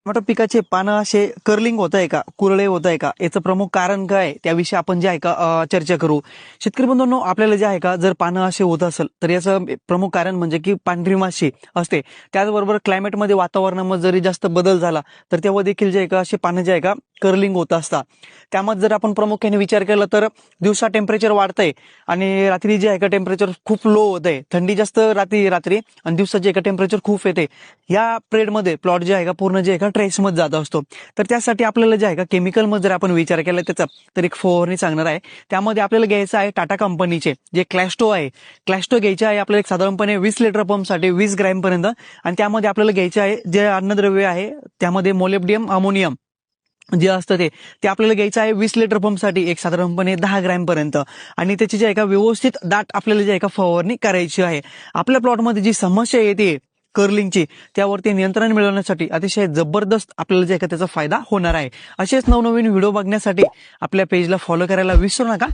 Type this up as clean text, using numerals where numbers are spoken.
Tomato पिकाचे पानं असे कर्लिंग होत आहे का, कुरळे होत आहे का, याचं प्रमुख कारण काय आहे त्याविषयी आपण जे आहे का चर्चा करू. शेतकरी बंधूंनो, आपल्याला जे आहे का जर पानं असे होत असेल तर याचं प्रमुख कारण म्हणजे की पांढरी माशी असते. त्याचबरोबर क्लायमेटमध्ये वातावरणामध्ये जरी जास्त बदल झाला तर तेव्हा देखील जे आहे का असे पानं जे आहे का कर्लिंग होत असतात. त्यामध्ये जर आपण प्रामुख्याने विचार केला तर दिवसा टेम्परेचर वाढतंय आणि रात्री जे आहे का टेम्परेचर खूप लो होत आहे. थंडी जास्त रात्री आणि दिवसा जे आहे का टेम्परेचर खूप येते. या पिरियडमध्ये प्लॉट जे आहे का पूर्ण जे आहे का ट्रेसमध्ये जात असतो. तर त्यासाठी आपल्याला जे आहे का केमिकलमध्ये जर आपण विचार केला त्याचा तर एक फवारणी सांगणार आहे. त्यामध्ये आपल्याला घ्यायचं आहे टाटा कंपनीचे जे क्लॅस्टो आहे. क्लॅस्टो घ्यायचे आहे आपल्याला एक साधारणपणे 20 लिटर पंपसाठी 20 ग्रॅम पर्यंत. आणि त्यामध्ये आपल्याला घ्यायचे आहे जे अन्नद्रव्य आहे त्यामध्ये मोलिब्डेनम अमोनियम जे असतं ते आपल्याला घ्यायचं आहे 20 लिटर पंपसाठी एक साधारणपणे 10 ग्रॅम पर्यंत. आणि त्याची जे आहे का व्यवस्थित दाट आपल्याला जे आहे का फवारणी करायची आहे. आपल्या प्लॉटमध्ये जी समस्या येते कर्लिंगची त्यावरती नियंत्रण मिळवण्यासाठी अतिशय जबरदस्त आपल्याला जे आहे का त्याचा फायदा होणार आहे. असेच नवनवीन व्हिडिओ बघण्यासाठी आपल्या पेजला फॉलो करायला विसरू नका.